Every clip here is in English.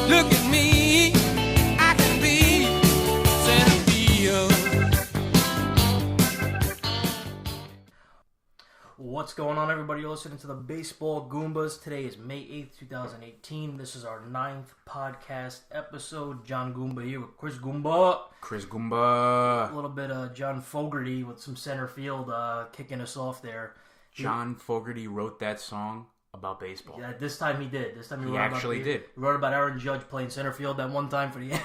Look at me, I can be center field. What's going on, everybody? You're listening to the Baseball Goombas. Today is May 8th, 2018. This is our 9th podcast episode. John Goomba here with Chris Goomba. Chris Goomba. A little bit of John Fogerty with some center field kicking us off there. John Fogerty wrote that song about baseball. Yeah, this time he did. This time he actually did. He wrote about Aaron Judge playing center field that one time for the.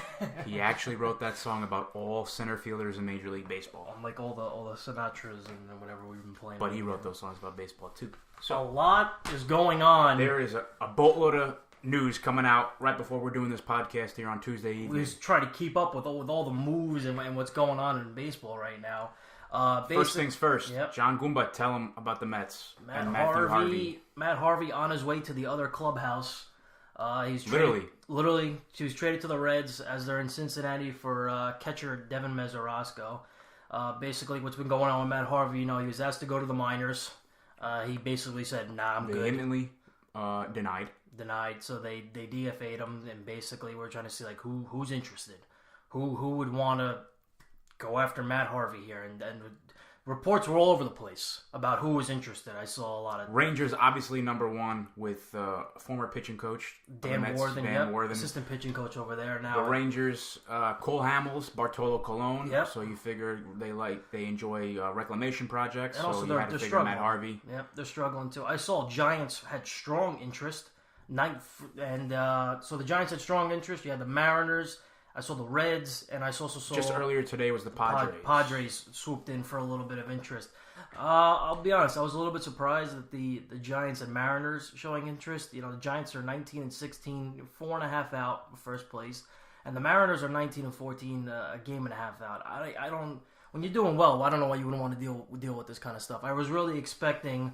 He actually wrote that song about all center fielders in Major League Baseball. Like all the Sinatras and whatever we've been playing. But he wrote those songs about baseball too. So a lot is going on. There is a boatload of news coming out right before we're doing this podcast here on Tuesday evening. We just try to keep up with all the moves and what's going on in baseball right now. First things first, yep. John Goomba, tell him about the Mets and Matthew Harvey. Matt Harvey on his way to the other clubhouse. He's Literally, he was traded to the Reds as they're in Cincinnati for catcher Devin Mesorasko. Basically, what's been going on with Matt Harvey, he was asked to go to the minors. He basically said, "Nah, I'm good." Vehemently denied. So they DFA'd him, and basically we're trying to see like who's interested, who would want to go after Matt Harvey here, and reports were all over the place about who was interested. I saw a lot of Rangers, obviously number one with former pitching coach Dan Worthen, assistant pitching coach over there now. The Rangers, Cole Hamels, Bartolo Colon. Yep. So you figure they enjoy reclamation projects. And so also you had to figure struggling. Matt Harvey. Yep, they're struggling too. I saw Giants had strong interest. So the Giants had strong interest. You had the Mariners. I saw the Reds, and I also saw... Just earlier today was the Padres. Padres swooped in for a little bit of interest. I'll be honest, I was a little bit surprised that the Giants and Mariners showing interest. The Giants are 19-16, 4.5 out first place, and the Mariners are 19-14, a game and a half out. I don't... When you're doing well, I don't know why you wouldn't want to deal with this kind of stuff. I was really expecting...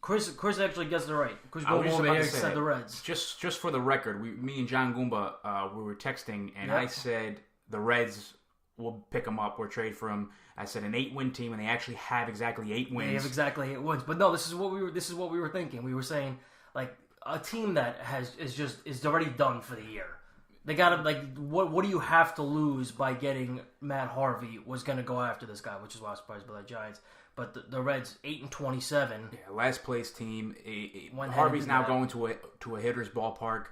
Chris actually gets it right. Chris Goomba over here said the Reds. Just for the record, me and John Goomba, we were texting, and I said the Reds will pick him up or trade for him. I said an 8-win team, and they actually have exactly 8 wins. They have exactly 8 wins. But no, this is what we were thinking. We were saying like a team that is already done for the year. They got to what do you have to lose by getting Matt Harvey was going to go after this guy, which is why I was surprised by the Giants. But the Reds 8-27. Yeah, last place team. Harvey's now going to a hitter's ballpark.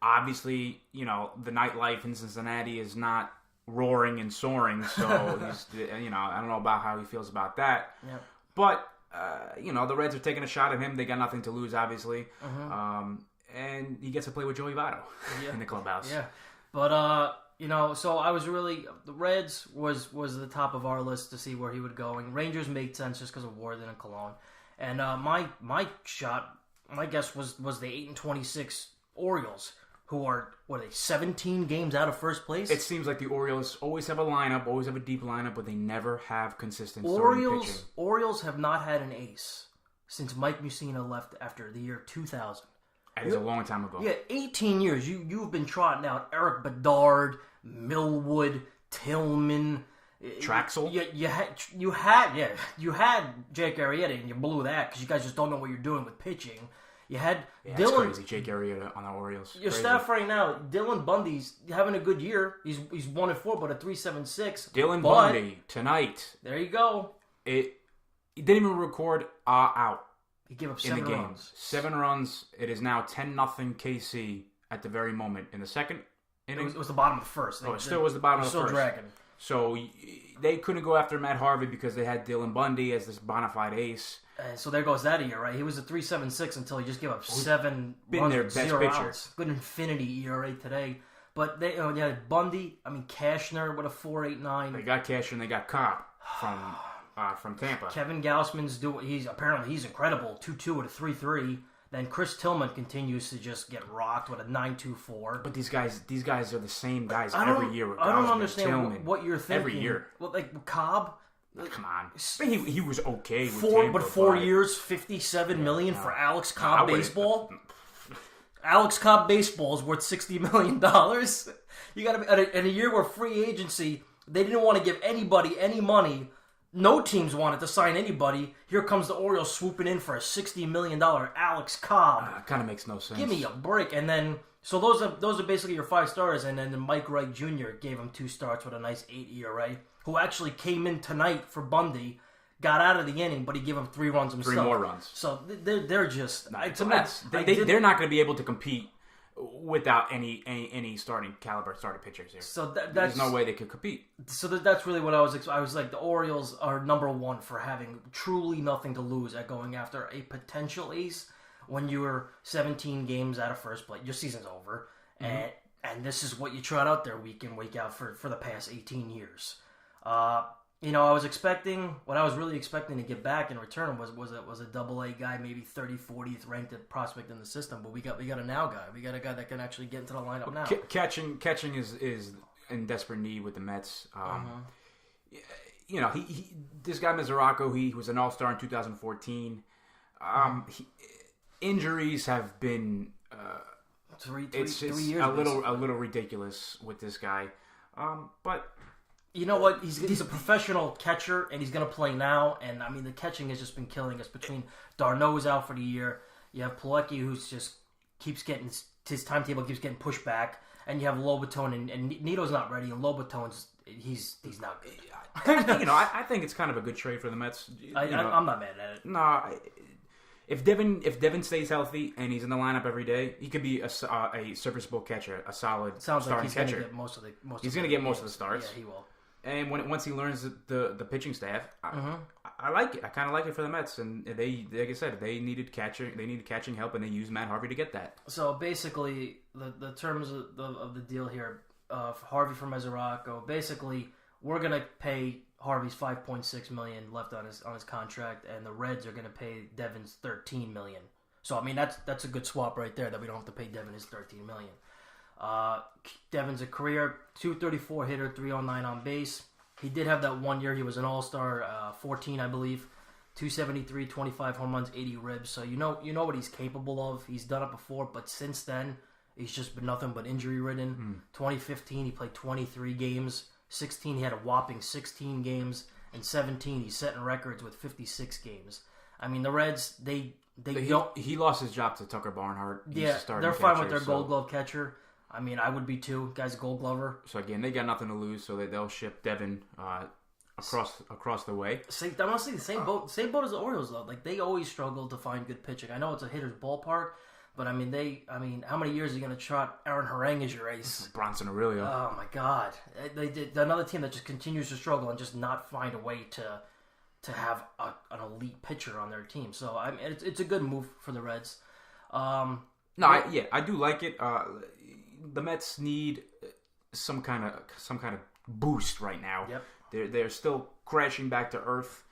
Obviously, the nightlife in Cincinnati is not roaring and soaring. So he's, I don't know about how he feels about that. Yeah. But the Reds are taking a shot at him. They got nothing to lose, obviously. Mm-hmm. And he gets to play with Joey Votto in the clubhouse. Yeah, but so I was really the Reds was the top of our list to see where he would go, and Rangers made sense just because of Worthen and Cologne. And my guess was the 8-26 Orioles, who are 17 games out of first place. It seems like the Orioles always have a deep lineup, but they never have consistent starting pitching. Orioles have not had an ace since Mike Mussina left after the year 2000. That is a long time ago. Yeah, 18 years. You've been trotting out Eric Bedard, Millwood, Tillman, Traxel. You had Jake Arrieta, and you blew that because you guys just don't know what you're doing with pitching. You had Dylan. That's crazy, Jake Arrieta on the Orioles. Your staff right now, Dylan Bundy's having a good year. He's 1-4, but a 3.76. Dylan Bundy tonight. There you go. He didn't even record out. He gave up 7 in the game. runs. 7 runs. It is now 10-0 KC at the very moment. In the second inning, it was the bottom of the first. It still was the bottom of the still first. Dragging. So they couldn't go after Matt Harvey because they had Dylan Bundy as this bona fide ace. So there goes that year, right? He was a 3.76 until he just gave up 7 runs, their best 0 pitcher. outs. Good infinity ERA today. But they had Bundy. Cashner with a 4.89. They got Cashner and they got Cobb from Tampa. Kevin Gausman's he's incredible. 2.2 with a 3.3. Then Chris Tillman continues to just get rocked with a 9.24. But these guys are the same guys every year. I don't understand what you're thinking. Every year. Well, like Cobb. Come on. He was okay with Tampa. But 4 years, $57 million for Alex Cobb baseball. Alex Cobb baseball is worth $60 million. You got to in a year where free agency, they didn't want to give anybody any money. No teams wanted to sign anybody. Here comes the Orioles swooping in for a $60 million Alex Cobb. Kind of makes no sense. Give me a break. And then So those are basically your 5 starters, and then Mike Wright Jr. gave him 2 starts with a nice 8 ERA, who actually came in tonight for Bundy, got out of the inning, but he gave him 3 runs himself. 3 more runs. So they're just... They're not going to be able to compete without any starting pitchers here. So there's no way they could compete. So that's really what I was like, the Orioles are number 1 for having truly nothing to lose at going after a potential ace when you were 17 games out of first place. Your season's over. Mm-hmm. And this is what you trot out there week in, week out for the past 18 years. What I was really expecting to get back in return was a double-A guy, maybe 30th, 40th ranked prospect in the system. But we got a now guy. We got a guy that can actually get into the lineup now. Catching is in desperate need with the Mets. This guy Mesoraco, he was an All-Star in 2014. Injuries have been 3 it's years. a little ridiculous with this guy. But you know what? He's a professional catcher, and he's going to play now. And I mean, the catching has just been killing us. Between Darno's out for the year, you have Pilecki, who's just keeps getting his timetable keeps getting pushed back, and you have Lobaton, and Nito's not ready, and Lobaton's he's not good. I think it's kind of a good trade for the Mets. I'm not mad at it. No. If Devin stays healthy and he's in the lineup every day, he could be a serviceable catcher, a solid starting catcher. He's going to get most of the starts. Yeah, he will. And once he learns the pitching staff, I like it. I kind of like it for the Mets. And they, like I said, they needed catching help, and they used Matt Harvey to get that. So basically, the terms of the deal here, Harvey for Mesoraco, basically we're going to pay Harvey's $5.6 million left on his contract, and the Reds are going to pay Devin's $13 million. So I mean that's a good swap right there, that we don't have to pay Devin his $13 million. Devin's a career .234 hitter, .309 on base. He did have that 1 year. He was an All-Star, 14 I believe, 273, 25 home runs, 80 ribs. So you know what he's capable of. He's done it before, but since then he's just been nothing but injury ridden. 2015 he played 23 games. 16 he had a whopping 16 games, and 17 he's setting records with 56 games. I mean, the Reds he lost his job to Tucker Barnhart. Yeah, they're fine with their Gold Glove catcher. I mean, I would be too. Guy's a Gold Glover. So again, they got nothing to lose, so they'll ship Devin across the way. Honestly, the same boat as the Orioles though. Like, they always struggle to find good pitching. I know it's a hitter's ballpark, but I mean, how many years are you going to trot Aaron Harang as your ace? Bronson Aurelio. Oh my God, they did another team that just continues to struggle and just not find a way to have an elite pitcher on their team. So I mean, it's a good move for the Reds. I do like it. The Mets need some kind of boost right now. Yep. They're still crashing back to earth.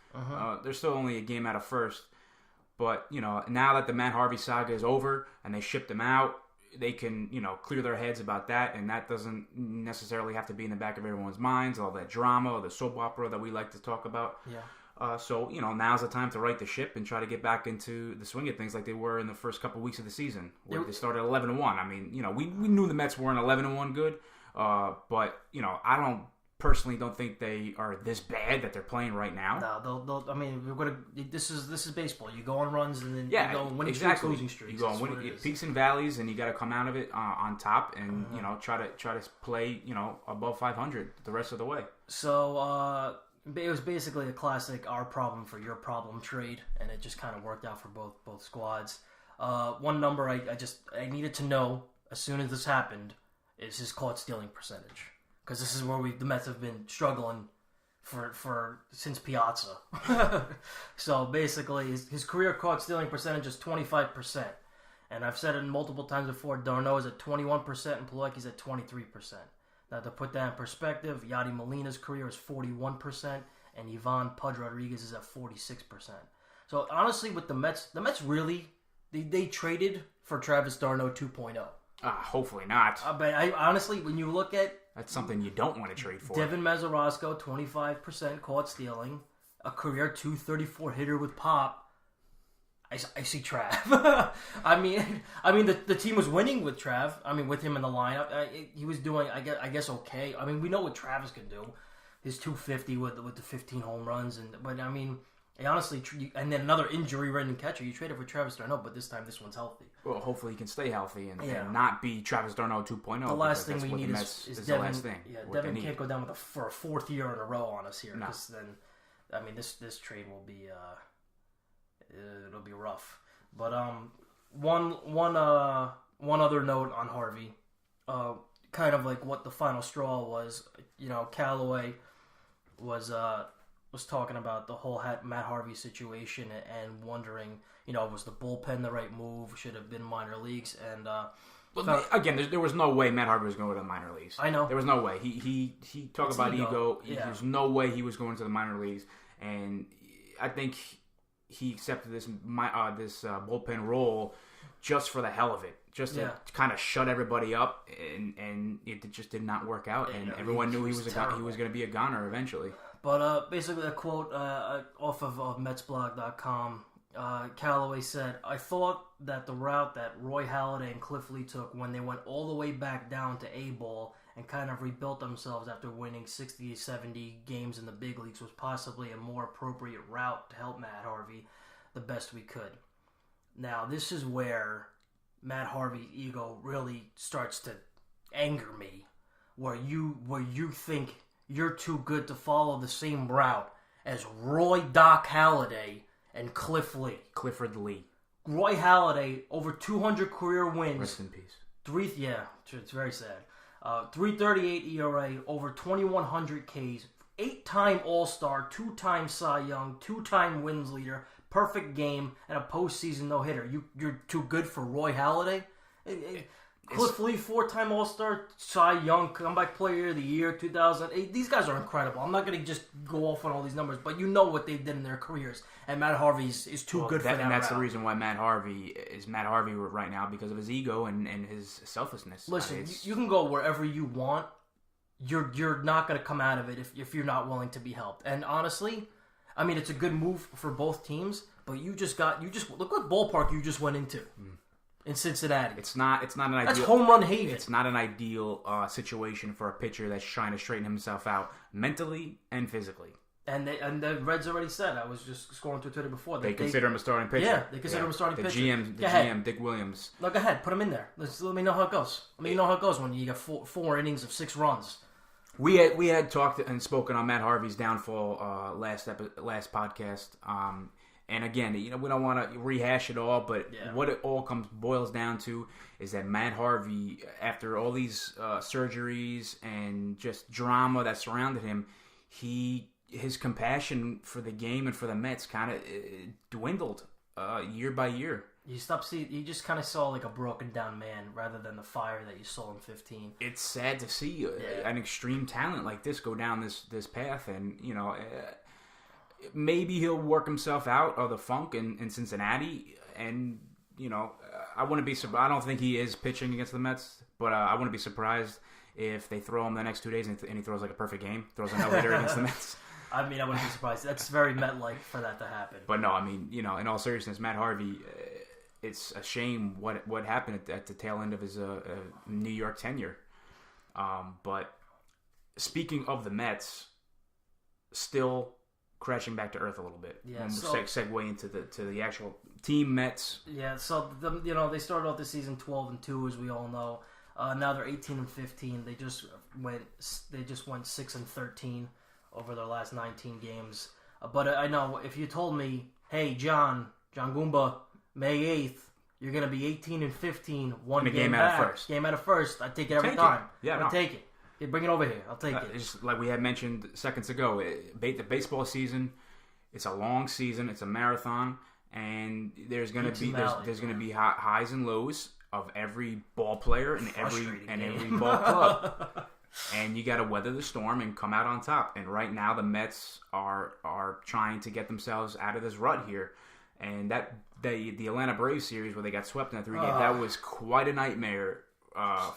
They're still only a game out of first. But, now that the Matt Harvey saga is over and they shipped him out, they can, clear their heads about that, and that doesn't necessarily have to be in the back of everyone's minds, all that drama or the soap opera that we like to talk about. Yeah. So, now's the time to right the ship and try to get back into the swing of things like they were in the first couple weeks of the season, where they started 11-1. I mean, we knew the Mets weren't 11-1 good, but, I don't think they are this bad that they're playing right now. No, they'll. I mean, we're gonna. This is baseball. You go on runs and then you go on winning exactly. streaks, losing streaks. You go on peaks and valleys, and you got to come out of it on top, and try to play above 500 the rest of the way. So it was basically a classic "our problem for your problem" trade, and it just kind of worked out for both squads. One number I needed to know as soon as this happened is his caught stealing percentage. Because this is where the Mets have been struggling for since Piazza. So basically, his career caught stealing percentage is 25%. And I've said it multiple times before, Darno is at 21% and Pilecki's at 23%. Now, to put that in perspective, Yadi Molina's career is 41%, and Ivan Pudge Rodriguez is at 46%. So honestly, with the Mets really, they traded for Travis Darno 2.0. Hopefully not. But honestly, when you look at... That's something you don't want to trade for. Devin Mesoraco, 25% caught stealing. A career .234 hitter with pop. I see Trav. I mean, the team was winning with Trav. I mean, with him in the lineup, he was doing, I guess, okay. I mean, we know what Travis can do. His .250 with the 15 home runs, but I mean, honestly, and then another injury-ridden catcher. You traded for Travis d'Arnaud, but this one's healthy. Well, hopefully he can stay healthy and not be Travis d'Arnaud 2.0. The last thing we need is the Devin. last thing. Yeah, Devin can't go down for a fourth year in a row on us here, because then, I mean, this trade will be it'll be rough. But one other note on Harvey, kind of like what the final straw was. Callaway was talking about the whole Matt Harvey situation and wondering, was the bullpen the right move? Should have been minor leagues. And again, there was no way Matt Harvey was going to the minor leagues. I know. There was no way. He talked about ego. There's no way he was going to the minor leagues. And I think he accepted this bullpen role just for the hell of it. Just to kind of shut everybody up, and it just did not work out. And everyone knew he was going to be a goner eventually. But basically, a quote off of MetsBlog.com, Callaway said, "I thought that the route that Roy Halladay and Cliff Lee took when they went all the way back down to A-ball and kind of rebuilt themselves after winning 60, 70 games in the big leagues was possibly a more appropriate route to help Matt Harvey the best we could." Now, this is where Matt Harvey's ego really starts to anger me, where you think you're too good to follow the same route as Roy Doc Halladay and Clifford Lee. Roy Halladay, over 200 career wins. Rest in peace. It's very sad. 3.38 ERA, over 2,100 Ks, 8-time All-Star, 2-time Cy Young, 2-time wins leader, perfect game, and a postseason no-hitter. You're too good for Roy Halladay? Cliff Lee, 4-time All-Star, Cy Young, comeback player of the year, 2008. These guys are incredible. I'm not going to just go off on all these numbers, but you know what they did in their careers. And Matt Harvey is too good for that. And that's the reason why Matt Harvey is Matt Harvey right now, because of his ego and his selflessness. Listen, you can go wherever you want. You're not going to come out of it if you're not willing to be helped. And honestly, I mean, it's a good move for both teams, but you just look what ballpark you just went into. In Cincinnati. It's not an ideal. That's home run haven. It's not an ideal situation for a pitcher that's trying to straighten himself out mentally and physically. And the Reds already said, I was just scrolling through Twitter before, that they consider him a starting pitcher. Yeah, they consider him a starting pitcher. The GM, Dick Williams. No, go ahead, put him in there. Let me know how it goes. Let me know how it goes when you get four innings of 6 runs. We had talked and spoken on Matt Harvey's downfall last podcast. And again, we don't want to rehash it all, but what it all boils down to is that Matt Harvey, after all these surgeries and just drama that surrounded him, his compassion for the game and for the Mets kind of dwindled year by year. You just kind of saw like a broken down man rather than the fire that you saw in 15. It's sad to see an extreme talent like this go down this path, and maybe he'll work himself out of the funk in Cincinnati, and I wouldn't be surprised. I don't think he is pitching against the Mets, but I wouldn't be surprised if they throw him the next 2 days and he throws like a perfect game, throws a no-hitter against the Mets. I mean, I wouldn't be surprised. That's very Met-like for that to happen. But no, I mean, in all seriousness, Matt Harvey, it's a shame what happened at the tail end of his New York tenure. But speaking of the Mets, still crashing back to earth a little bit. Yeah, segue into the actual team Mets. Yeah, so they started off the season 12-2, as we all know. Now they're 18-15. They just went 6-13 over their last 19 games. But I know if you told me, hey, John Goomba, May 8th, you're gonna be 18-15, one game out of first. I take it every time. Yeah, I'll take it. Yeah, bring it over here. I'll take it. Just like we had mentioned seconds ago, the baseball season, it's a long season. It's a marathon, and there's gonna be highs and lows of every ball player and every ball club. And you got to weather the storm and come out on top. And right now, the Mets are trying to get themselves out of this rut here. And that the Atlanta Braves series where they got swept in that 3 games, that was quite a nightmare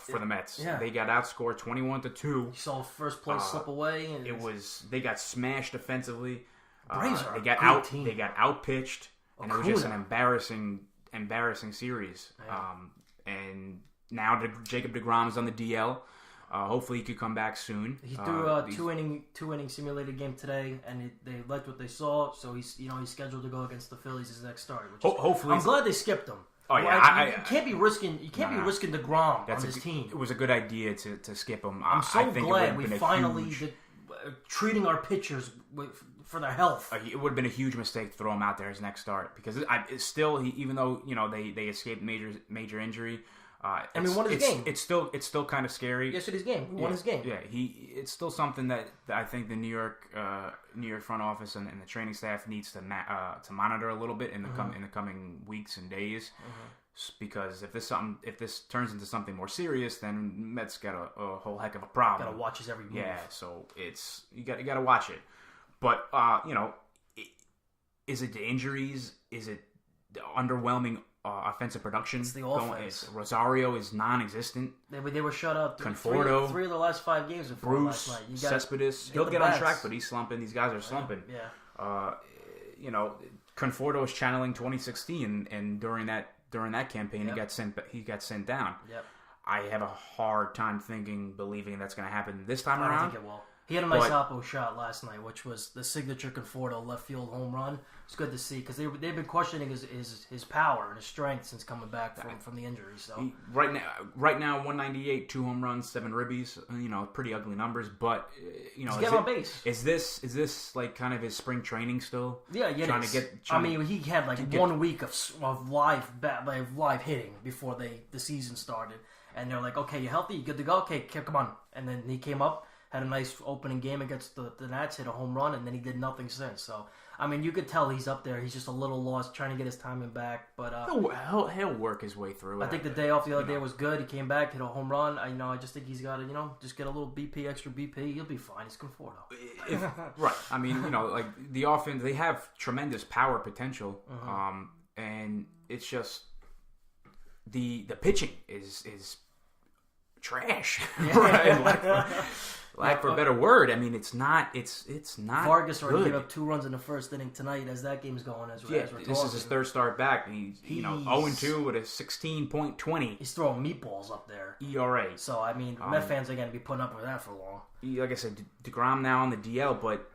for the Mets. Yeah. They got outscored 21-2. You saw first place slip away. And they got smashed defensively. Braves are they got a great team. They got outpitched, and it was just an embarrassing series. Yeah. And now Jacob deGrom is on the DL. Hopefully he could come back soon. He threw a two inning simulated game today, and they liked what they saw. So he's scheduled to go against the Phillies his next start. Hopefully, I'm glad they skipped him. Oh yeah, you can't be risking risking DeGrom on this team. It was a good idea to skip him. I'm so glad we finally treating our pitchers for their health. It would have been a huge mistake to throw him out there his next start because it's still even though they escaped major injury. And we won his game. It's still kind of scary. Yes, it is game. We won his game. Yeah, it's still something that I think the New York front office and the training staff needs to monitor a little bit in the coming weeks and days, because if this turns into something more serious, then Mets got a whole heck of a problem. Got to watch his every move. Yeah, so you got to watch it. But is it the injuries? Is it the underwhelming offensive production? It's the offense. Rosario is non-existent. They were shut out. Conforto, three of the last 5 games before Bruce, last night. Cespedes, he'll get on track, but he's slumping. These guys are slumping. Yeah. Conforto is channeling 2016, and during that campaign, he got sent down. Yep. I have a hard time believing that's going to happen this time I around. don't think it will. He had a nice oppo shot last night, which was the signature Conforto left field home run. It's good to see because they've been questioning his power and his strength since coming back from the injury. So right now, 198, 2 home runs, 7 ribbies. Pretty ugly numbers, but he's getting on base. Is this like kind of his spring training still? Yeah, he had like 1 week of live hitting before the season started, and they're like, okay, you healthy, you good to go? Okay, come on, and then he came up. Had a nice opening game against the Nats, hit a home run, and then he did nothing since. So, you could tell he's up there. He's just a little lost, trying to get his timing back. But he'll work his way through it. I think the day off the other day was good. He came back, hit a home run. I just think he's got to, just get a little extra BP. He'll be fine. He's Conforto. Right. Like the offense, they have tremendous power potential, and it's just the pitching is trash. Right. Lack for a better word. It's not. Vargas good. already gave up 2 runs in the first inning tonight. As that game's going, as we're talking. This is his 3rd start back. He's 0-2 with a 16.20. He's throwing meatballs up there. ERA. So Met fans are going to be putting up with that for long. Like I said, DeGrom now on the DL, but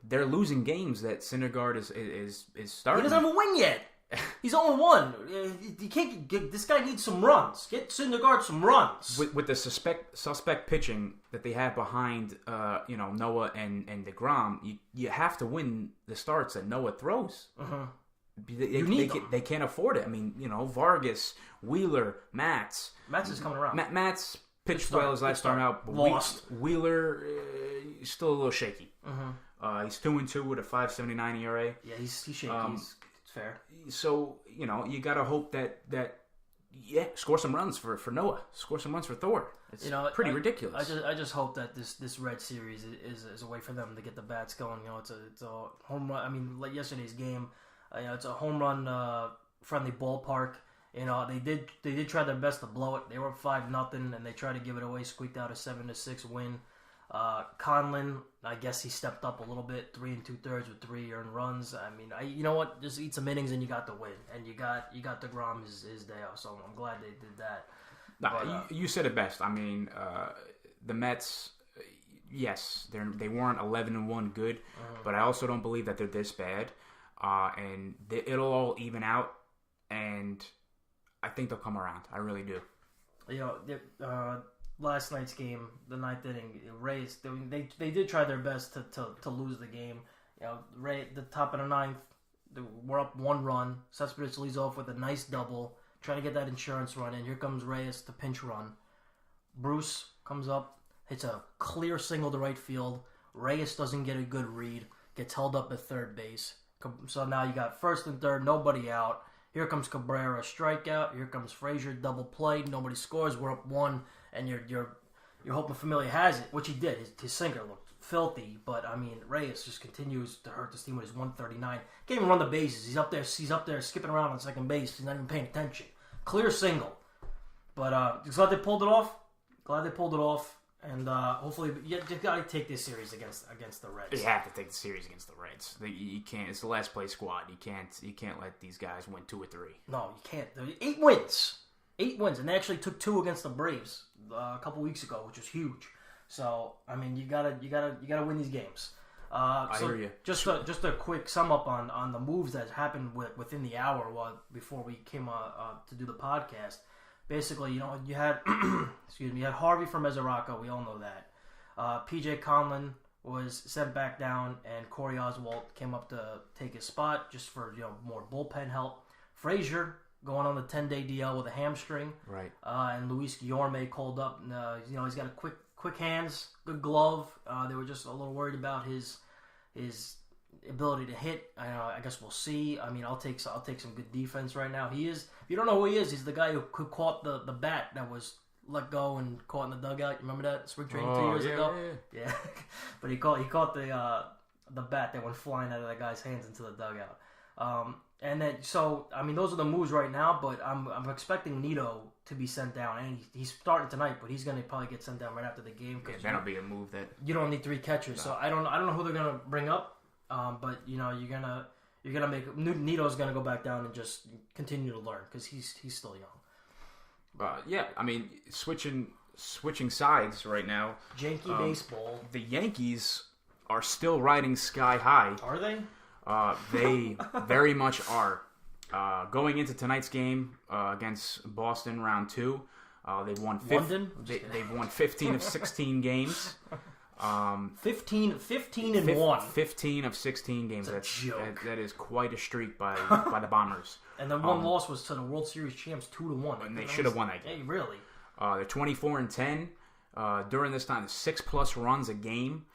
they're losing games that Syndergaard is starting. He doesn't have a win yet. He's 0-1. You can't get, this guy needs some runs. Get Syndergaard some runs. With the suspect pitching that they have behind, Noah and DeGrom, you have to win the starts that Noah throws. They can't afford it. Vargas, Wheeler, Matz. Matz is coming around. Matz pitched well his last time out. But lost. Wheeler still a little shaky. He's 2-2 with a 5.79 ERA. Yeah, he's shaky. Fair. So, you got to hope that score some runs for Noah. Score some runs for Thor. It's pretty ridiculous. I just hope that this Red Series is a way for them to get the bats going. It's a home run. Like yesterday's game, it's a home run friendly ballpark. They did try their best to blow it. They were up 5-0, and they tried to give it away, squeaked out a 7-6 win. Conlon, I guess he stepped up a little bit, 3 2/3 with 3 earned runs. You know what? Just eat some innings and you got the win, and you got DeGrom his day off. So I'm glad they did that. You said it best. The Mets, yes, they weren't 11-1 good, but I also don't believe that they're this bad, and it'll all even out, and I think they'll come around. I really do. Last night's game, the 9th inning, Rays, they did try their best to lose the game. The top of the 9th, we're up 1 run. Cespedes leads off with a nice double, trying to get that insurance run in. Here comes Reyes to pinch run. Bruce comes up, hits a clear single to right field. Reyes doesn't get a good read, gets held up at third base. So now you got first and third, nobody out. Here comes Cabrera, strikeout. Here comes Frazier, double play. Nobody scores. We're up 1. And you're hoping Familia has it, which he did. His sinker looked filthy, but Reyes just continues to hurt this team with his 139. Can't even run the bases. He's up there skipping around on second base. He's not even paying attention. Clear single, but glad they pulled it off. And hopefully, you got to take this series against the Reds. You have to take the series against the Reds. You can't. It's the last place squad. You can't let these guys win 2 or 3. No, you can't. 8 wins. 8 wins, and they actually took 2 against the Braves a couple weeks ago, which was huge. So I mean, you gotta win these games. I hear you. Just a quick sum up on the moves that happened within the hour before we came to do the podcast. Basically, you had you had Harvey from Mesoraco. We all know that. PJ Conlon was sent back down, and Corey Oswalt came up to take his spot just for more bullpen help. Frazier going on the 10-day DL with a hamstring. Right. And Luis Guillorme called up. And, he's got a quick hands, good glove. They were just a little worried about his ability to hit. I guess we'll see. I mean, I'll take some good defense right now. He is. If you don't know who he is, he's the guy who caught the bat that was let go and caught in the dugout. Remember that spring training 2 years ago? Yeah. But he caught the bat that went flying out of that guy's hands into the dugout. And then, so I mean, those are the moves right now. But I'm expecting Nito to be sent down, and he's starting tonight, but he's going to probably get sent down right after the game. Yeah, that'll be a move that you don't need 3 catchers. No. So I don't know who they're going to bring up. But you're gonna make Nito's gonna go back down and just continue to learn because he's still young. Yeah, I mean, switching sides right now. Yankee baseball. The Yankees are still riding sky high. Are they? They very much are. Going into tonight's game against Boston, round 2, they've won. They've won 15 of 16 games. 15 and 1. 15 of 16 games. That's a joke. That is quite a streak by the Bombers. And the one loss was to the World Series champs 2-1. And they should have won that game. Hey, really? They're 24-10. During this time, 6+ runs a game.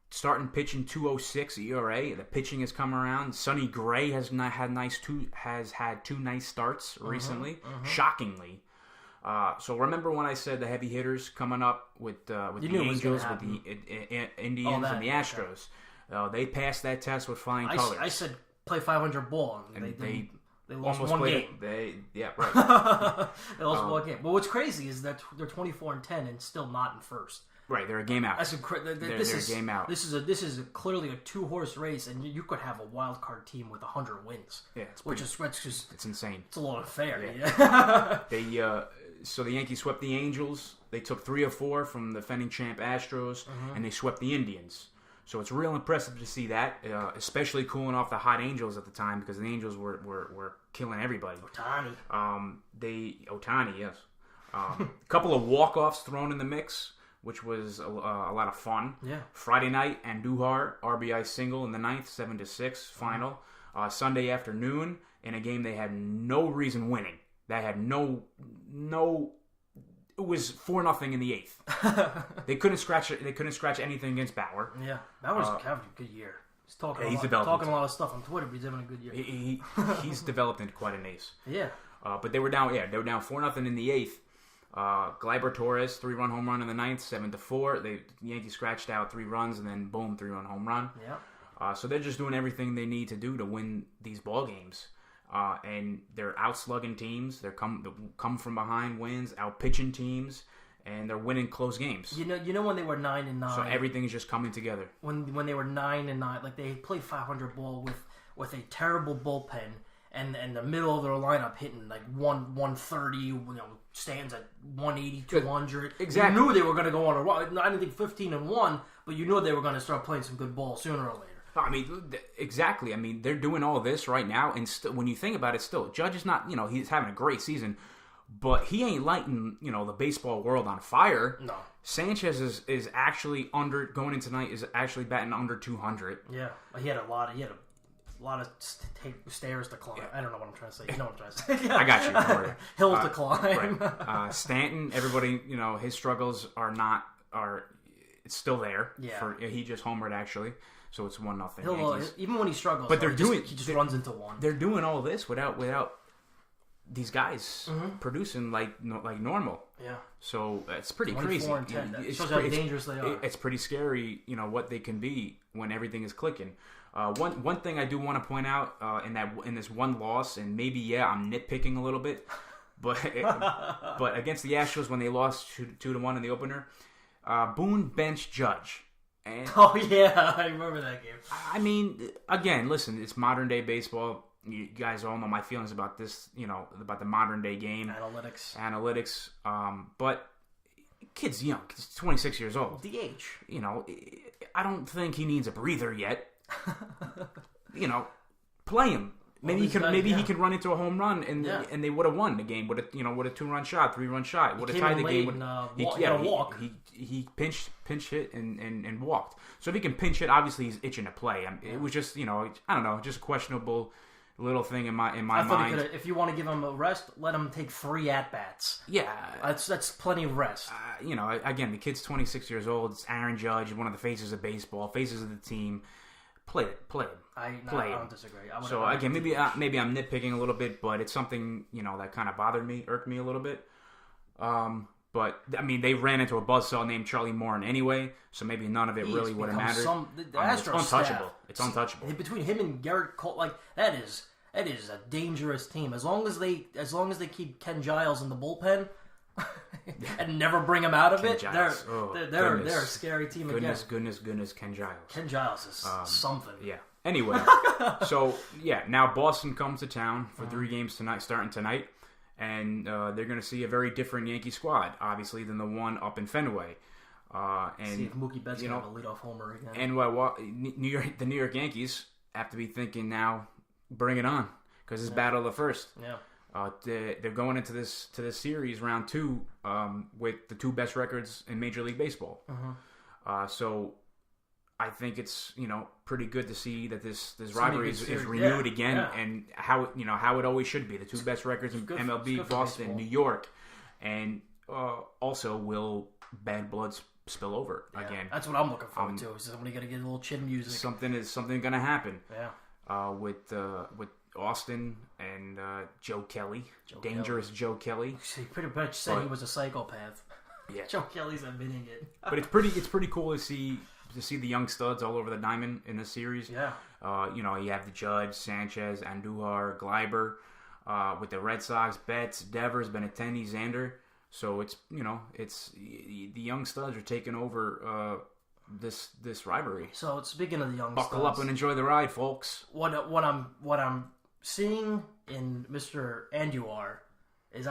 Starting pitching 2.06 ERA. The pitching has come around. Sonny Gray has had 2 nice starts recently. Shockingly. So remember when I said the heavy hitters coming up with the Angels, with the Indians, and the Astros? Okay. They passed that test with flying colors. I said play 500 ball, and they lost almost one played game. Right. They lost one game. But what's crazy is that they're 24-10 and still not in first. Right, they're a game out. They're a game out. This is clearly a 2-horse race, and you could have a wild card team with 100 wins. Yeah, it's insane. It's a little unfair. Yeah. So the Yankees swept the Angels. They took 3 of 4 from the defending champ Astros, and they swept the Indians. So it's real impressive to see that, especially cooling off the hot Angels at the time because the Angels were killing everybody. Ohtani, yes. A couple of walk-offs thrown in the mix, which was a lot of fun. Yeah. Friday night, Andujar, RBI single in the 9th, 7-6 final. Sunday afternoon, in a game they had no reason winning. They had no. It was 4-0 in the 8th. They couldn't scratch anything against Bauer. Yeah, Bauer's having a good year. He's talking a lot of stuff on Twitter, but he's having a good year. He's developed into quite an ace. Yeah. But they were down. Yeah, they were down 4-0 in the 8th. Gleyber Torres 3-run home run in the 9th, 7-4. The Yankees scratched out 3 runs and then boom, 3-run home run. Yeah. So they're just doing everything they need to do to win these ball games. And they're outslugging teams. They're come from behind wins, out pitching teams, and they're winning close games. You know when they were 9-9. So everything is just coming together. When they were 9-9, like they played 500 ball with a terrible bullpen, and the middle of their lineup hitting like 130, stands at 180, 200. Exactly. You knew they were going to go on a run. I didn't think 15-1, but you knew they were going to start playing some good ball sooner or later. I mean, exactly. I mean, they're doing all this right now, and when you think about it, still, Judge is not, he's having a great season, but he ain't lighting, the baseball world on fire. No. Sanchez is actually going in tonight is actually batting under 200. Yeah, he had a lot of stairs to climb. Yeah. I don't know what I'm trying to say. You know what I'm trying to say. I got you. Don't worry. Hills to climb. Right. Stanton, everybody, his struggles it's still there. Yeah. He just homered actually. So it's 1-0. Even when he struggles, but he just runs into one. They're doing all this without these guys producing like normal. Yeah. So it's pretty crazy. 24-10. It shows how dangerous they are. It's pretty scary, what they can be when everything is clicking. One thing I do want to point out in this one loss, and maybe I'm nitpicking a little bit, but against the Astros when they lost 2-1 in the opener, Boone benched Judge. And, oh yeah, I remember that game. I mean, again, listen, it's modern day baseball. You guys all know my feelings about this, about the modern day game. Analytics. But kid's young. He's 26 years old. DH. You know, I don't think he needs a breather yet. You know, play him. Maybe he could run into a home run and they would have won the game with a 2-run shot, 3-run shot. Would have tied the game. He pinch hit and walked. So if he can pinch hit, obviously he's itching to play. It was just I don't know, just a questionable little thing in my mind. If you want to give him a rest, let him take 3 at bats. Yeah, that's plenty of rest. Again, the kid's 26 years old. It's Aaron Judge, one of the faces of baseball, faces of the team. Play him. I don't disagree. So again, maybe I'm nitpicking a little bit, but it's something that kind of irked me a little bit. But I mean, they ran into a buzzsaw named Charlie Morton anyway, so maybe none of it really would have mattered. It's untouchable. It's untouchable. Between him and Garrett Cole, that is a dangerous team. As long as they keep Ken Giles in the bullpen and never bring him out of it, they're a scary team again. Goodness, Ken Giles. Ken Giles is something. Yeah. Anyway, so now Boston comes to town for 3 games starting tonight. And they're going to see a very different Yankee squad, obviously, than the one up in Fenway. And see if Mookie Betts can have a leadoff homer again. And the New York Yankees have to be thinking now, bring it on, because it's battle of the first. Yeah. They're going into this series round 2 with the 2 best records in Major League Baseball. So I think it's pretty good to see that this rivalry is renewed again, and how it always should be. The 2 best records in MLB, Boston, New York, and also will bad blood spill over again. That's what I'm looking forward to. Is somebody gonna get a little chin music? Something gonna happen. Yeah. With Austin and Joe Kelly, dangerous Joe Kelly. He pretty much said he was a psychopath. Yeah. Joe Kelly's admitting it. But it's pretty cool to see the young studs all over the diamond in this series. Yeah. You have the Judge, Sanchez, Andujar, Gleiber, with the Red Sox, Betts, Devers, Benintendi, Xander. So it's the young studs are taking over this rivalry. So speaking of the young buckle studs, up and enjoy the ride, folks. What I'm seeing in Mr. Andujar is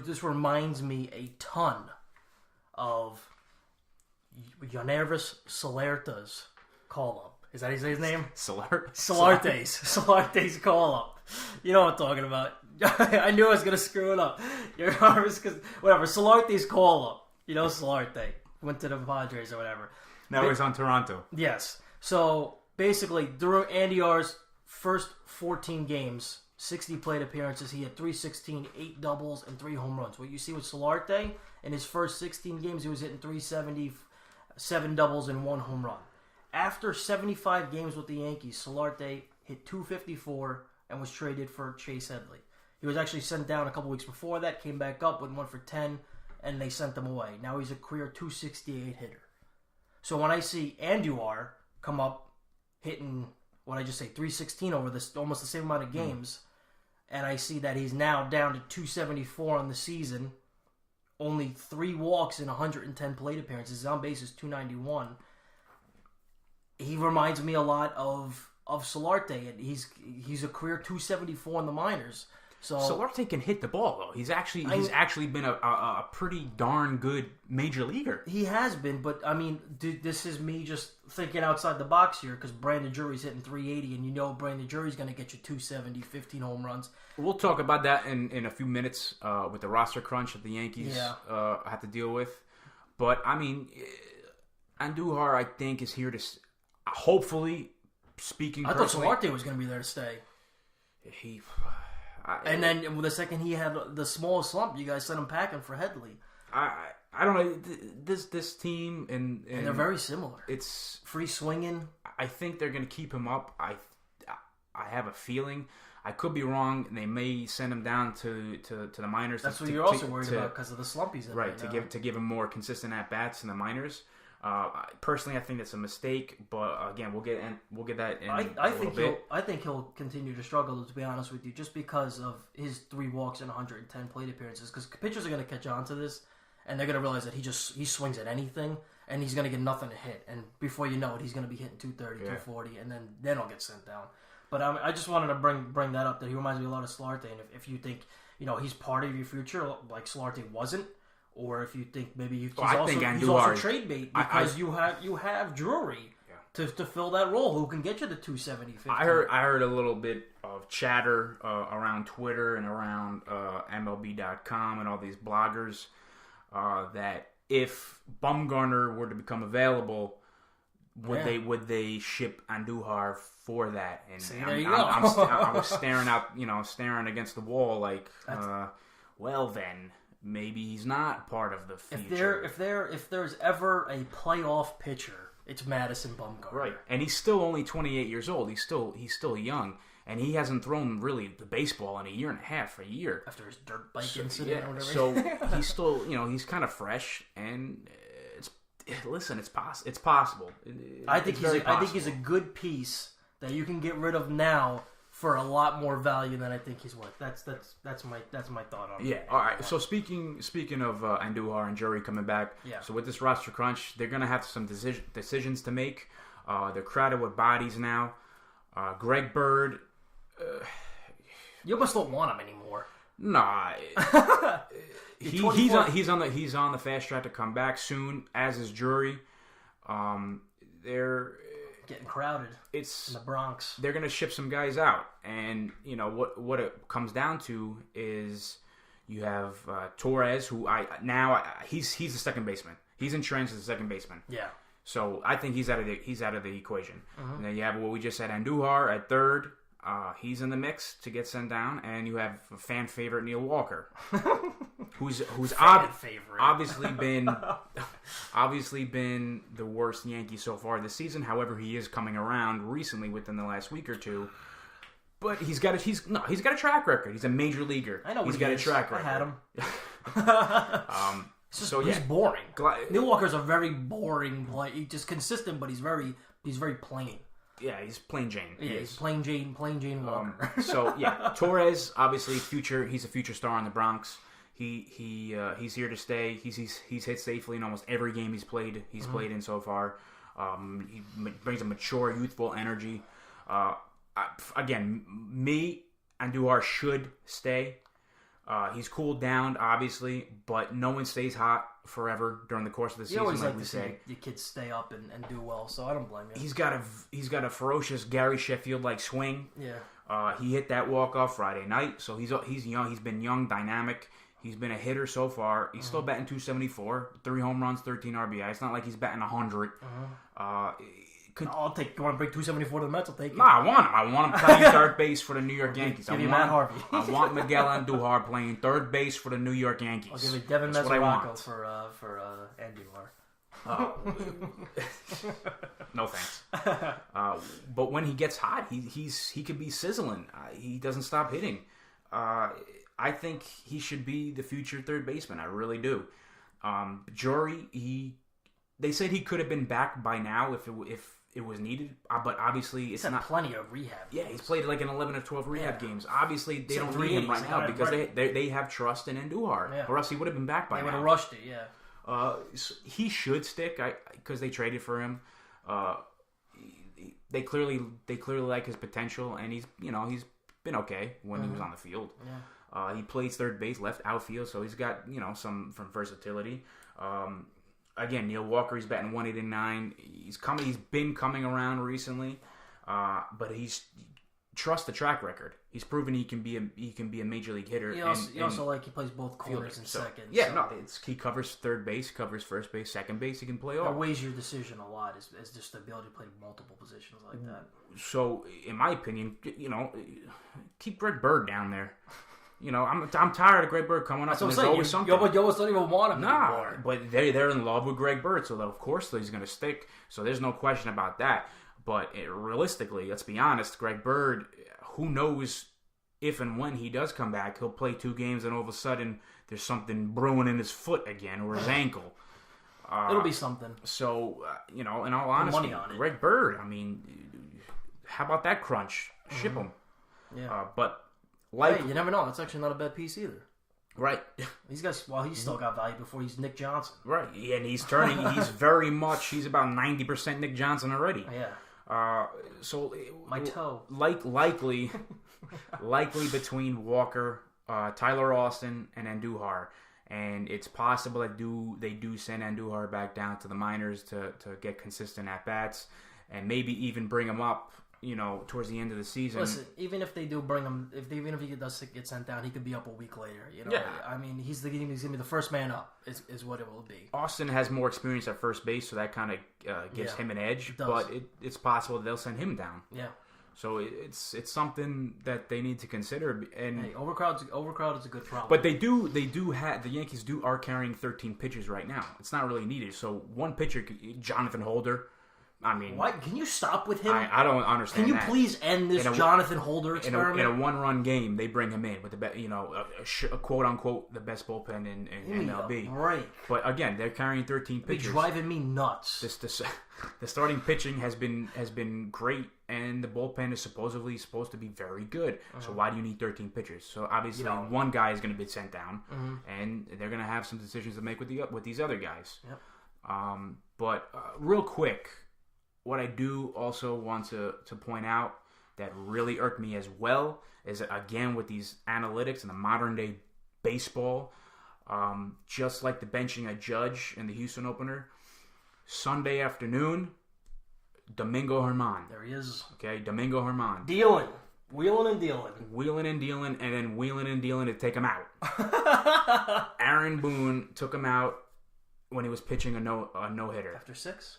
this reminds me a ton of Yonervis Solerta's call-up. Is that his name? Solarte's call-up. You know what I'm talking about. I knew I was going to screw it up. Whatever. Solarte's call-up. Solarte. Went to the Padres or whatever. Now he's on Toronto. Yes. So, basically, during Andujar's first 14 games, 60 plate appearances, he had 316, 8 doubles, and 3 home runs. What you see with Solarte, in his first 16 games, he was hitting 370, 7 doubles, and 1 home run. After 75 games with the Yankees, Solarte hit 254 and was traded for Chase Headley. He was actually sent down a couple weeks before that, came back up, went 1 for 10, and they sent him away. Now he's a career 268 hitter. So when I see Andujar come up hitting, 316 over this almost the same amount of games, and I see that he's now down to 274 on the season, only 3 walks in 110 plate appearances, his on base is 291. He reminds me a lot of Solarte, and he's a career 274 in the minors. So Solarte can hit the ball though. He's actually been a pretty darn good major leaguer. He has been, but I mean, this is me just thinking outside the box here because Brandon Drury's hitting 380, and Brandon Drury's going to get you 270, 15 home runs. We'll talk about that in a few minutes with the roster crunch that the Yankees have to deal with. But I mean, Andujar, I think, is here to hopefully speaking. I thought Solarte was going to be there to stay. And then the second he had the smallest slump, you guys sent him packing for Headley. I don't know. This team and they're very similar. It's free swinging. I think they're going to keep him up. I have a feeling. I could be wrong. They may send him down to the minors. That's what you're also worried about because of the slump he's in. Right, to give him more consistent at bats in the minors. Personally, I think that's a mistake, but again, we'll get that in a little bit. I think he'll continue to struggle, to be honest with you, just because of his 3 walks and 110 plate appearances. Because pitchers are going to catch on to this, and they're going to realize that he swings at anything, and he's going to get nothing to hit. And before you know it, he's going to be hitting 230, 240, and then he'll get sent down. But I just wanted to bring that up, that he reminds me a lot of Solarte. And if you think he's part of your future, like Solarte wasn't or if you think maybe he's he's also trade bait because you have Drury to fill that role, who can get you the 270. I heard a little bit of chatter around Twitter and around MLB.com and all these bloggers that if Bumgarner were to become available, would they ship Andujar for that? And there you go. I was staring against the wall like, well then. Maybe he's not part of the future. If there's ever a playoff pitcher, it's Madison Bumgarner. Right, and he's still only 28 years old. He's still young, and he hasn't thrown really the baseball in a year and a half, after his dirt bike incident or whatever. So he's still, he's kind of fresh, and it's possible. I think he's a good piece that you can get rid of now for a lot more value than I think he's worth. That's my thought on it. Yeah. All right. So speaking of Andujar and Drury coming back. Yeah. So with this roster crunch, they're gonna have some decisions to make. They're crowded with bodies now. Greg Bird. You almost don't want him anymore. Nah. he's on the fast track to come back soon, as is Drury. They're getting crowded. It's in the Bronx. They're gonna ship some guys out, and what it comes down to is you have Torres, who he's the second baseman. He's entrenched as the second baseman. Yeah. So I think he's out of the equation. And then you have what we just said, Andujar at third. He's in the mix to get sent down, and you have a fan favorite Neil Walker, who's obviously been the worst Yankee so far this season. However, he is coming around recently within the last week or two. But he's got a track record. He's a major leaguer. I know he's got a track record. I had him. He's boring. Neil Walker's a very boring play. He's just consistent, but he's very plain. Yeah, he's plain Jane. Yeah, he's plain Jane Walker. So yeah, Torres obviously he's a future star in the Bronx. He's here to stay. He's hit safely in almost every game he's played in so far. He brings a mature, youthful energy. Again, Andujar should stay. He's cooled down, obviously, but no one stays hot forever during the course of the season. You always like to see your kids stay up and do well, so I don't blame you. He's got a ferocious Gary Sheffield-like swing. Yeah. He hit that walk-off Friday night, so he's young. He's been young, dynamic. He's been a hitter so far. He's still batting .274, 3 home runs, 13 RBI. It's not like he's batting 100. I'll take. You want to bring 274 to the Mets? I'll take it. No, I want him playing third base for the New York Yankees. Give you Matt Harvey. I want Miguel Andujar playing third base for the New York Yankees. I'll give you Devin Mesoraco for Andujar. No thanks. But when he gets hot, he could be sizzling. He doesn't stop hitting. I think he should be the future third baseman. I really do. Drury, they said he could have been back by now if it was needed, but obviously it's not. Plenty of rehab. Yeah, he's played like an 11 or 12 rehab games. Obviously, they don't need him right now because they have trust in Andujar, or else he would have been back by now. They would have rushed it, yeah. So he should stick because they traded for him. They clearly like his potential, and he's been okay when he was on the field. Yeah. He plays third base, left outfield, so he's got some versatility. Again, Neil Walker, he's batting 189. He's been coming around recently, but trust the track record. He's proven he can be a major league hitter. He also he plays both corners and second. Yeah, he covers third base, covers first base, second base. He can play all. That weighs your decision a lot. Is just the ability to play multiple positions like that. So, in my opinion, keep Greg Bird down there. I'm tired of Greg Bird coming up. That's what I'm saying. You almost don't even want him anymore. But they're in love with Greg Bird, so of course he's going to stick. So there's no question about that. But realistically, let's be honest, Greg Bird, who knows if and when he does come back, he'll play 2 games and all of a sudden there's something brewing in his foot again or his ankle. It'll be something. So, in all honesty, Greg Bird, how about that crunch? Ship him. Yeah. But you never know. That's actually not a bad piece either. Right. He's still got value before he's Nick Johnson. Right. Yeah, and he's about 90% Nick Johnson already. Yeah. So my toe. Likely between Walker, Tyler Austin, and Andujar. And it's possible that they do send Andujar back down to the minors to get consistent at bats, and maybe even bring him up, towards the end of the season. Listen, even if they do bring him, even if he does get sent down, he could be up a week later. Yeah. I mean, he's gonna be the first man up. Is what it will be. Austin has more experience at first base, so that kind of gives him an edge. But it's possible they'll send him down. Yeah. So it's something that they need to consider. And overcrowd is a good problem. But they do have, the Yankees are carrying 13 pitchers right now. It's not really needed. So one pitcher, Jonathan Holder. I mean, why can you stop with him? I don't understand. Can you please end this Jonathan Holder experiment? In a one-run game, they bring him in with a quote unquote the best bullpen in MLB. Break. But again, they're carrying 13 pitchers. They're driving me nuts. The starting pitching has been great, and the bullpen is supposed to be very good. So why do you need 13 pitchers? So obviously, one guy is going to be sent down, and they're going to have some decisions to make with these other guys. Yep. But real quick. What I do also want to point out that really irked me as well is that, again, with these analytics and the modern day baseball, just like the benching a judge in the Houston opener, Sunday afternoon, Domingo Germán. There he is. Okay, Domingo Germán. Wheeling and dealing. Wheeling and dealing, and then wheeling and dealing to take him out. Aaron Boone took him out when he was pitching a no-hitter.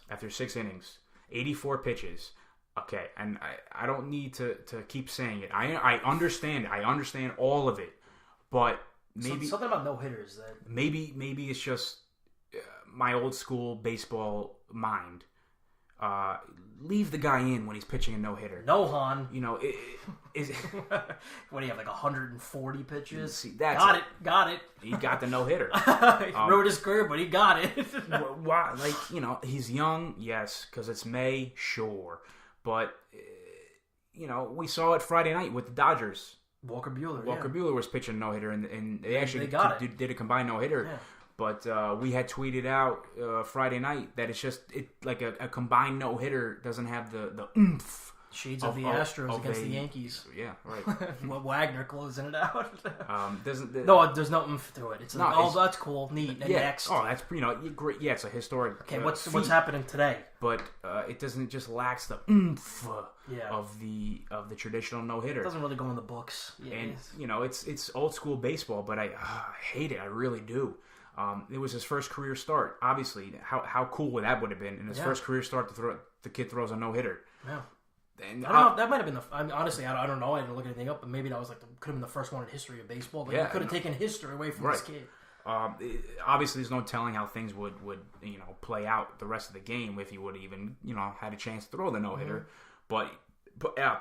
After 6 innings. 84 pitches. Okay, and I don't need to keep saying it. I understand it. I understand all of it. But maybe... Something about no-hitters. Maybe it's just my old school baseball mind. Leave the guy in when he's pitching a no-hitter. No, Han. What do you have, like 140 pitches? See, that's Got it. He got the no-hitter. He wrote his career, but he got it. Why? He's young, yes, because it's May, sure. But, we saw it Friday night with the Dodgers. Walker Buehler was pitching a no-hitter, and they actually did a combined no-hitter. Yeah. But we had tweeted out Friday night that it's just like a combined no-hitter doesn't have the oomph. Shades of the Astros against the Yankees. Yeah, right. Wagner closing it out. There's no oomph to it. It's that's cool, neat. And next. Oh, that's great. Yeah, it's a historic. Okay, what's happening today? But it doesn't just lacks the oomph of the traditional no-hitter. It doesn't really go in the books. Yeah, and it's old school baseball, but I hate it. I really do. It was his first career start. Obviously, how cool that would have been in his first career start the kid throws a no-hitter. Yeah. And I don't know. That might have been honestly, I don't know. I didn't look anything up, but maybe that was could have been the first one in history of baseball. But you could have taken history away from this kid. Obviously, there's no telling how things would play out the rest of the game if he would even had a chance to throw the no-hitter. But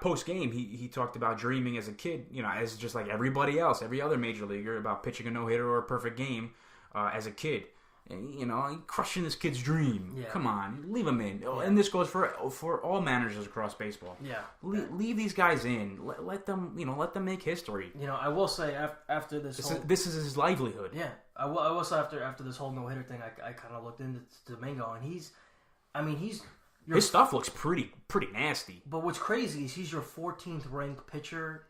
post game, he talked about dreaming as a kid, as just like everybody else, every other major leaguer, about pitching a no-hitter or a perfect game as a kid. And, crushing this kid's dream. Yeah. Come on, leave him in. Yeah. And this goes for all managers across baseball. Yeah, leave these guys in. Let them make history. I will say after this is his livelihood. Yeah, I will say after this whole no-hitter thing, I kind of looked into Domingo, and his stuff looks pretty nasty. But what's crazy is he's your 14th ranked pitcher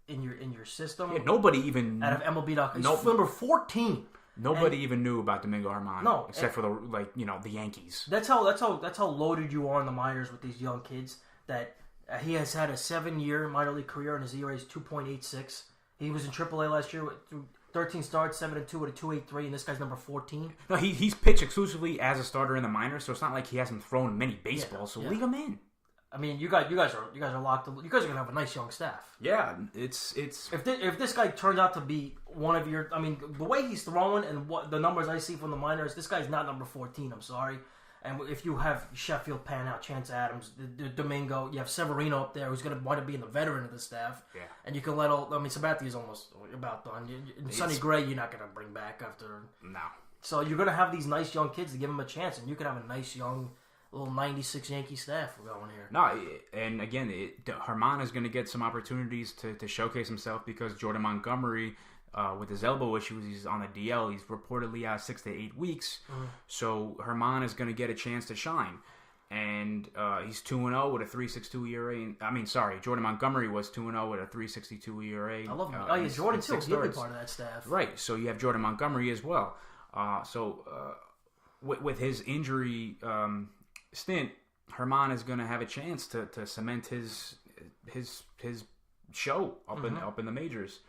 in your system. Yeah, nobody even out of MLB.com. He's number 14. Nobody even knew about Domingo Germán, except for the Yankees. That's how loaded you are in the minors with these young kids. That he has had a 7-year minor league career, and his ERA is 2.86. He was in AAA last year with 13 starts, 7-2 with a 2.83, and this guy's number 14. No, he's pitched exclusively as a starter in the minors, so it's not like he hasn't thrown many baseballs. So leave him in. I mean, you guys are locked. You guys are gonna have a nice young staff. Yeah, it's. If this guy turns out to be one of your, the way he's throwing and what the numbers I see from the minors, this guy's not number 14. I'm sorry. And if you have Sheffield pan out, Chance Adams, Domingo, you have Severino up there who's gonna want to be in the veteran of the staff. Yeah. And you can let Sabathia's almost about done. Sonny Gray, you're not gonna bring back after. No. So you're gonna have these nice young kids to give them a chance, and you can have a nice young. Little 96 Yankee staff we're going here. No, and again, Germán is going to get some opportunities to showcase himself because Jordan Montgomery, with his elbow issues, he's on the DL. He's reportedly out 6 to 8 weeks. Mm-hmm. So Germán is going to get a chance to shine. and he's 2-0 with a 3.62 ERA. Jordan Montgomery was 2-0 with a 3.62 ERA. I love him. Jordan too. He'll be part of that staff. Right. So you have Jordan Montgomery as well. With his injury stint, Herman is going to have a chance to cement his show up in the majors.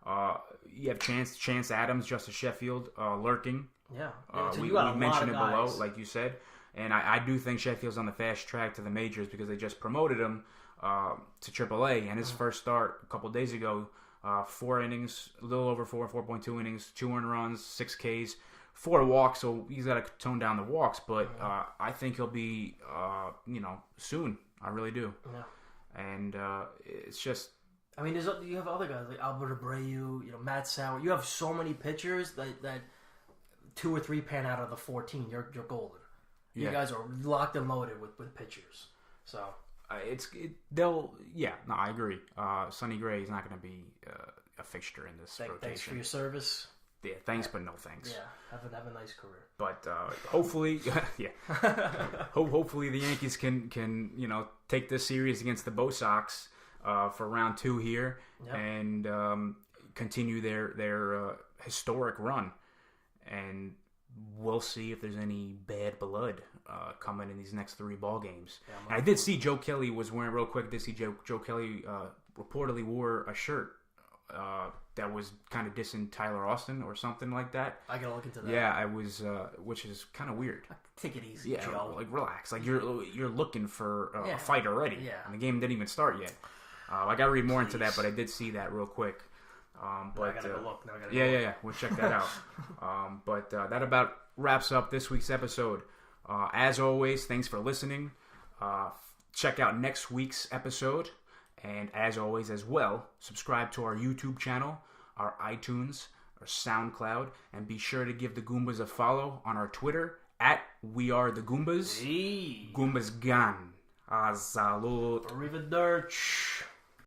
You have Chance Adams, Justice Sheffield lurking. Yeah. We mentioned it below, like you said. And I do think Sheffield's on the fast track to the majors because they just promoted him to AAA. And his first start a couple days ago, 4 innings, a little over 4.2 innings, 2 earned runs, 6 Ks, 4 walks. So he's got to tone down the walks. But I think he'll be, soon. I really do. Yeah. And it's just... I mean, you have other guys like Albert Abreu, Matt Sauer. You have so many pitchers that 2 or 3 pan out of the 14. You're golden. You guys are locked and loaded with pitchers. So I agree. Sonny Gray is not going to be a fixture in this rotation. Thanks for your service. Yeah, thanks, but no thanks. Yeah, have a nice career. But hopefully, hopefully the Yankees can take this series against the Bo Sox for round 2 here and continue their historic run. And we'll see if there's any bad blood coming in these next 3 ball games. Yeah, I did see Joe Kelly was wearing, real quick, Joe Kelly reportedly wore a shirt that was kind of dissing Tyler Austin or something like that. I gotta look into that. Yeah, I was, which is kind of weird. Take it easy, Joe. Like, relax. Like, you're looking for a fight already. Yeah. And the game didn't even start yet. I gotta read more into that, but I did see that real quick. But I gotta go look. Yeah. We'll check that out. But that about wraps up this week's episode. As always, thanks for listening. Check out next week's episode. And as always as well, subscribe to our YouTube channel, our iTunes, our SoundCloud, and be sure to give the Goombas a follow on our Twitter @WeAreTheGoombas. Hey. Goombas Gan. Salud. Arrivederci.